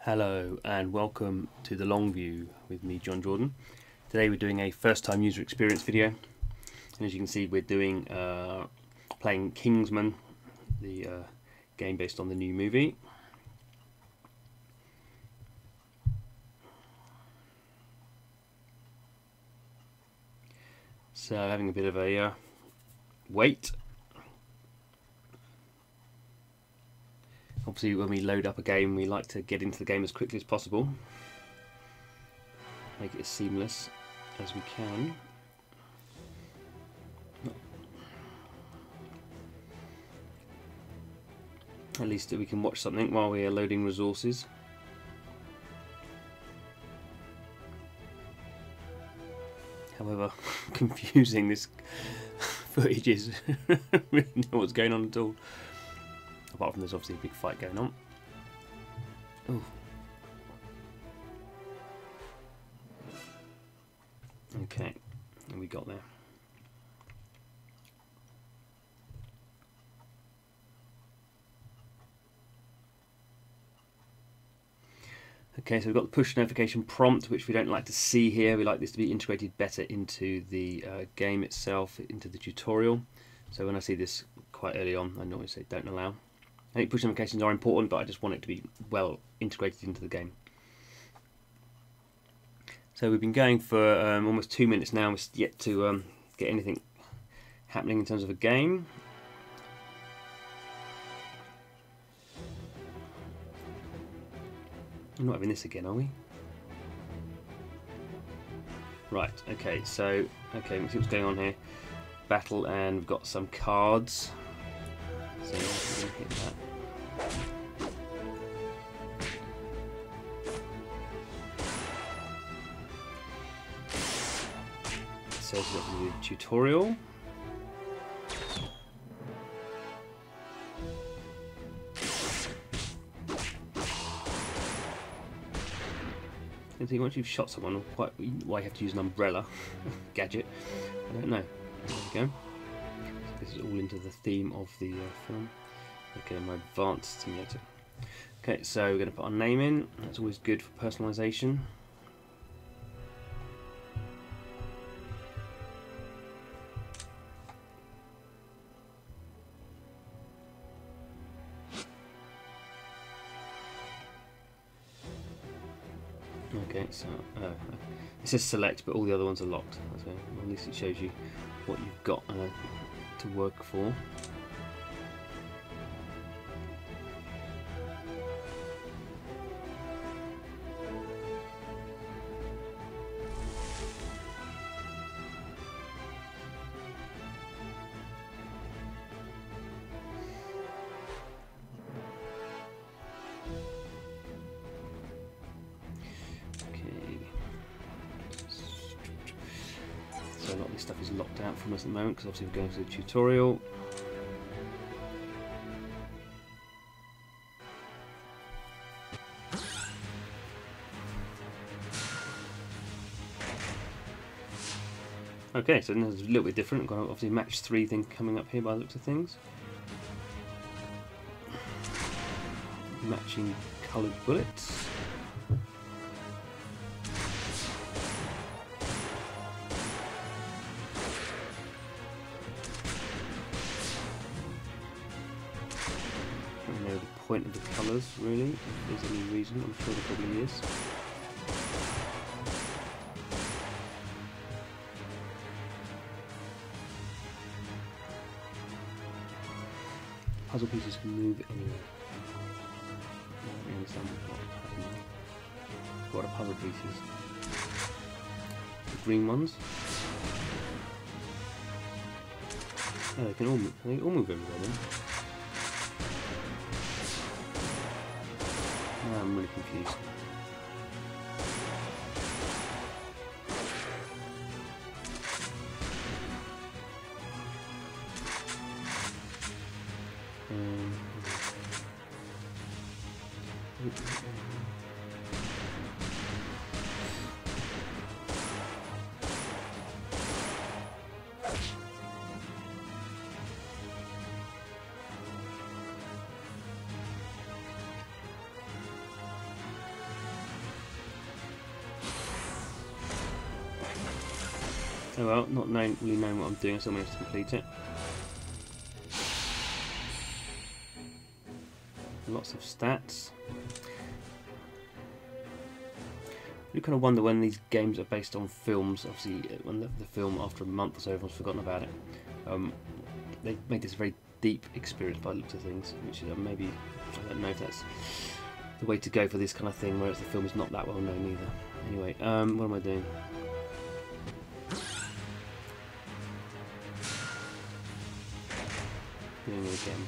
Hello and welcome to the long view with me, Jon Jordan. Today we're doing a first time user experience video, and as you can see we're doing playing Kingsman, the game based on the new movie. So having a bit of a wait. Obviously when we load up a game we like to get into the game as quickly as possible, make it as seamless as we can. At least that we can watch something while we are loading resources. However confusing this footage is. I don't really know what's going on at all. Apart from there's obviously a big fight going on. Ooh. Okay, and we got there. Okay, so we've got the push notification prompt, which we don't like to see here. We like this to be integrated better into the game itself, into the tutorial. So when I see this quite early on, I normally say don't allow. I think push notifications are important, but I just want it to be well integrated into the game. So we've been going for almost 2 minutes now. We're yet to get anything happening in terms of a game. We're not having this again, are we? Right, okay, so, okay, let's see what's going on here. Battle, and we've got some cards. So we're going to hit that. It says that the tutorial. I think once you've shot someone, why you have to use an umbrella gadget, I don't know. There we go. So this is all into the theme of the film. Okay, my advanced simulator. Okay, so we're going to put our name in. That's always good for personalisation. Okay, so it says select, but all the other ones are locked. So at least it shows you what you've got to work for. So a lot of this stuff is locked out from us at the moment because obviously we're going through the tutorial. Okay, so this is a little bit different. We've got obviously match 3 thing coming up here by the looks of things. Matching coloured bullets. The point of the colours, really, if there's any reason. I'm sure there probably is. Puzzle pieces can move anywhere. I don't understand what's happening. What are puzzle pieces? The green ones? Oh, they can all move everywhere then. I'm really confused. Oh well, not really knowing what I'm doing, I still managed to complete it. Lots of stats. You kind of wonder when these games are based on films. Obviously, when the film, after a month or so, everyone's forgotten about it. They made this a very deep experience by the looks of things, which maybe, I don't know if that's the way to go for this kind of thing, whereas the film is not that well known either. Anyway, what am I doing? Doing it again.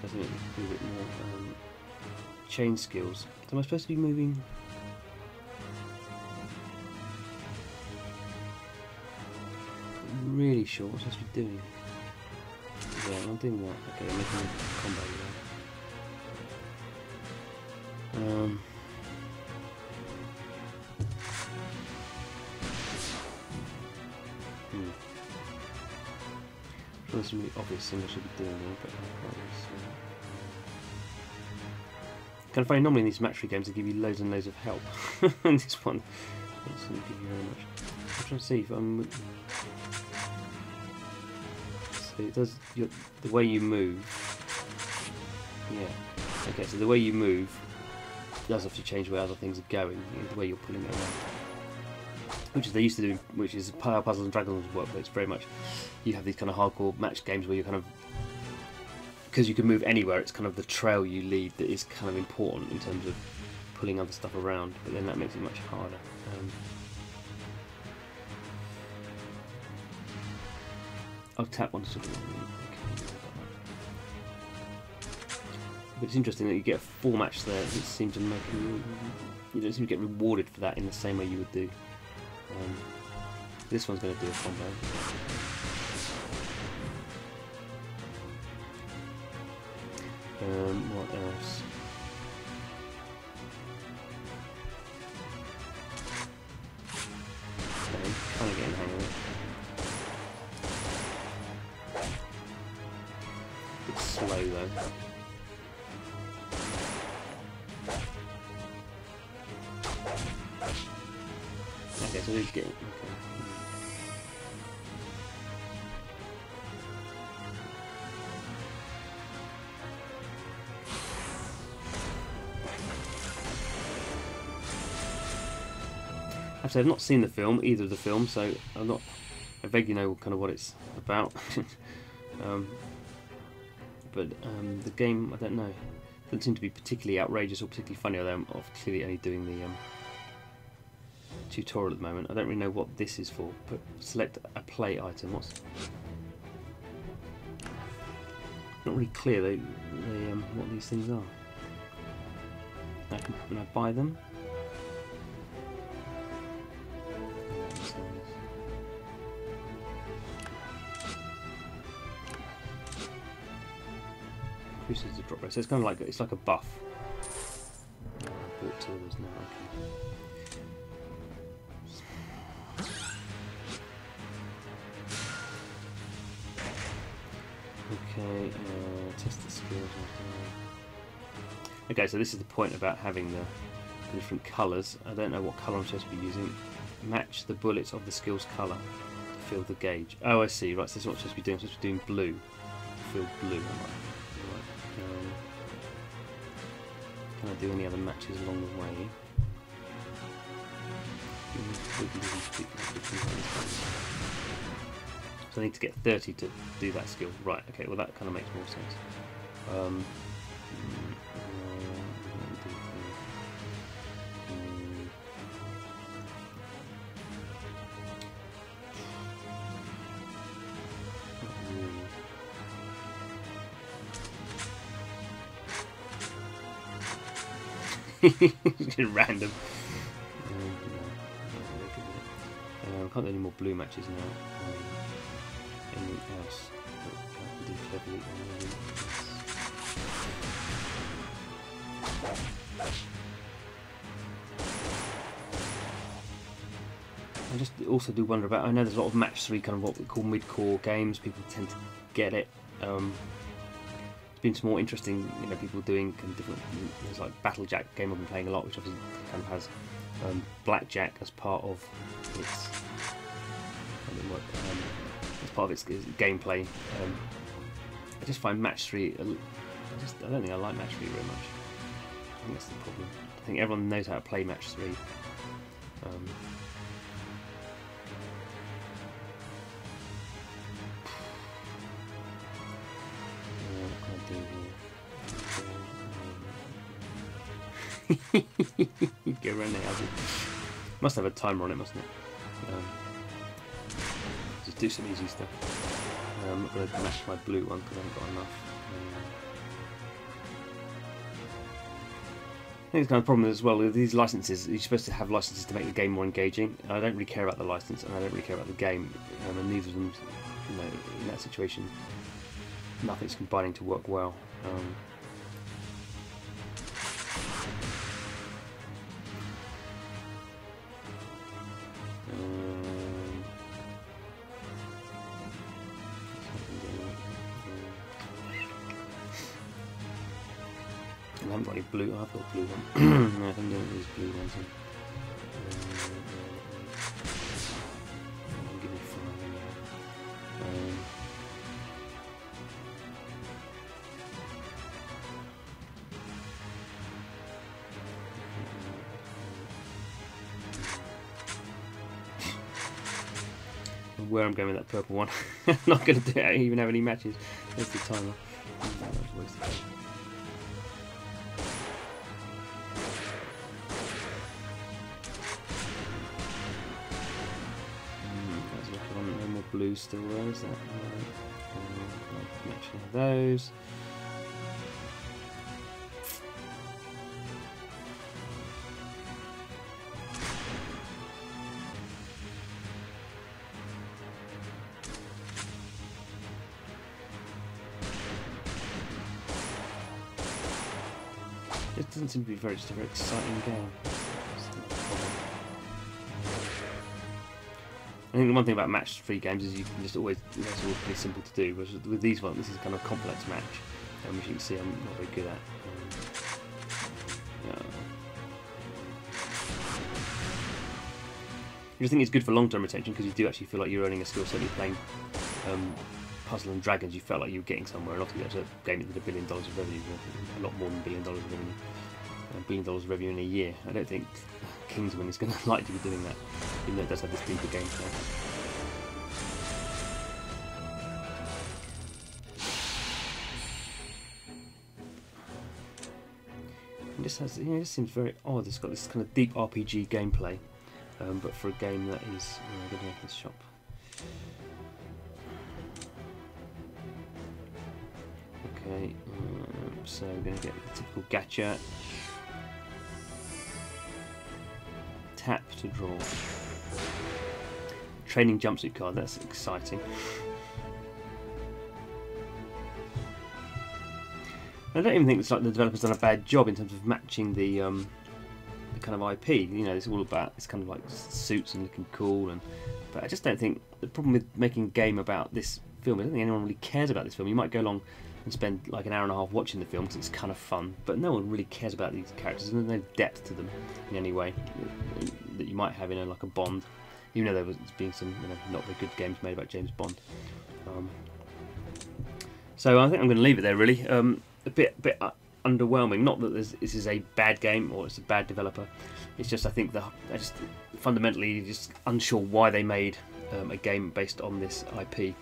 I think a bit more chain skills. So am I supposed to be moving? I'm really sure what I'm supposed to be doing. Yeah, I'm doing that. Okay, I'm making a combo there. There's some really obvious things I should be doing there, but kind of funny. Normally in these match 3 games they give you loads and loads of help, and this one doesn't give you very much. I'm trying to see if I'm. So it does the way you move. Yeah. Okay, so the way you move does have to change where other things are going. The way you're pulling it around. Which is they used to do, which is how Puzzles and Dragons work, but it's very much you have these kind of hardcore match games where you kind of, because you can move anywhere, it's kind of the trail you lead that is kind of important in terms of pulling other stuff around, but then that makes it much harder. I'll tap one sort of. Okay. But it's interesting that you get a 4 match there. It seems to make you don't seem to get rewarded for that in the same way you would do. This one's going to do a combo. What else? Okay, kind of getting the hang of it. It's slow though. Okay, so he's getting. Okay. Actually, I've not seen the film, either of the films, so I vaguely know kind of what it's about. But the game, I don't know. Doesn't seem to be particularly outrageous or particularly funny, although I'm clearly only doing the tutorial at the moment. I don't really know what this is for, but select a play item. What's not really clear what these things are. Can I buy them? Increases the drop rate, so it's kind of like a buff. I bought 2 of those now. Okay. Test the skills. Okay, so this is the point about having the different colours. I don't know what colour I'm supposed to be using. Match the bullets of the skill's colour to fill the gauge. Oh, I see. Right, so this is what I'm supposed to be doing. I'm supposed to be doing blue to fill blue. Can I do any other matches along the way? So I need to get 30 to do that skill. Right, okay, well that kind of makes more sense. Just random. I can't do any more blue matches now. Anything else that I can do cleverly? I just also do wonder about. I know there's a lot of match 3 kind of what we call mid-core games. People tend to get it. It's been some more interesting, people doing kind of different. There's like Battlejack game I've been playing a lot, which obviously kind of has blackjack as part of its work. As part of its gameplay. I just find match 3. I don't think I like match 3 very much. I think that's the problem. I think everyone knows how to play match 3. Go around the houses. Must have a timer on it, mustn't it? Just do some easy stuff. I'm not going to mash my blue one because I haven't got enough. I think it's kind of a problem as well with these licenses. You're supposed to have licenses to make the game more engaging. I don't really care about the license, and I don't really care about the game, and neither of them, you know, in that situation, nothing's combining to work well. I haven't got any blue. I've got a blue one. No, I haven't got these blue ones. Give me 5 anyway. Where I'm going with that purple one. I'm not going to do it, even have any matches. There's the timer. No more blue still there, is that right? Matching those. It doesn't seem to be just a very exciting game. I think the one thing about match 3 games is you can just always, it's always pretty simple to do. Whereas with these ones, this is kind of a complex match, which you can see I'm not very good at. I just think it's good for long-term retention because you do actually feel like you're earning a skill. Certainly playing Puzzle and Dragons, you felt like you were getting somewhere, and obviously that's a game that did $1 billion of revenue, a lot more than $1 billion of revenue. $1 billion of revenue in a year. I don't think Kingsman is going to like to be doing that, even though it does have this deeper gameplay. It just has, you know, it just seems very odd. It's got this kind of deep RPG gameplay, but for a game that is, I'm going to make this shop. Okay, so we're going to get the typical gacha. Tap to draw. Training jumpsuit card, that's exciting. I don't even think it's like the developer's done a bad job in terms of matching the kind of IP. You know, it's all about, it's kind of like suits and looking cool, but I just don't think, the problem with making a game about this film, I don't think anyone really cares about this film. You might go along and spend like an hour and a half watching the film because it's kind of fun, but no one really cares about these characters. There's no depth to them in any way that you might have in like a Bond, even though there was being some, you know, not very good games made about James Bond. So I think I'm going to leave it there. Really, a bit underwhelming. Not that this is a bad game or it's a bad developer. It's just I think I just fundamentally just unsure why they made a game based on this IP.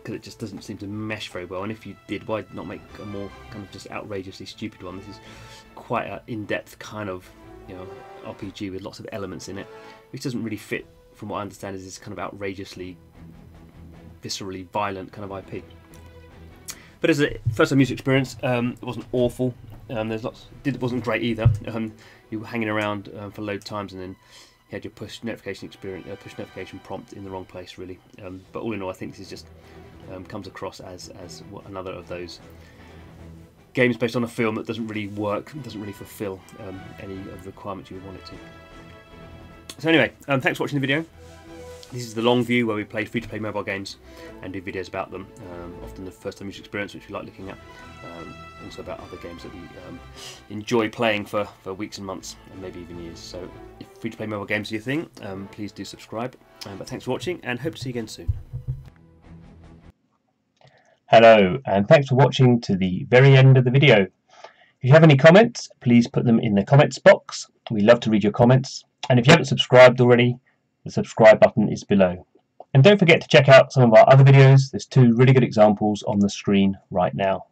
Because it just doesn't seem to mesh very well, and if you did, why not make a more kind of just outrageously stupid one? This is quite an in-depth kind of, you know, RPG with lots of elements in it, which doesn't really fit, from what I understand, is this kind of outrageously, viscerally violent kind of IP. But as a first-time user experience, it wasn't awful. There's lots. It wasn't great either. You were hanging around for load times, and then you had your push notification prompt in the wrong place, really. But all in all, I think this is just comes across as another of those games based on a film that doesn't really work, doesn't really fulfill any of the requirements you would want it to. So anyway, thanks for watching the video. This is the long view where we play free-to-play mobile games and do videos about them. Often the first-time user experience, which we like looking at. Also about other games that we enjoy playing for weeks and months, and maybe even years. So if free-to-play mobile games are your thing, please do subscribe. But thanks for watching, and hope to see you again soon. Hello, and thanks for watching to the very end of the video. If you have any comments, please put them in the comments box. We love to read your comments. And if you haven't subscribed already, the subscribe button is below. And don't forget to check out some of our other videos. There's 2 really good examples on the screen right now.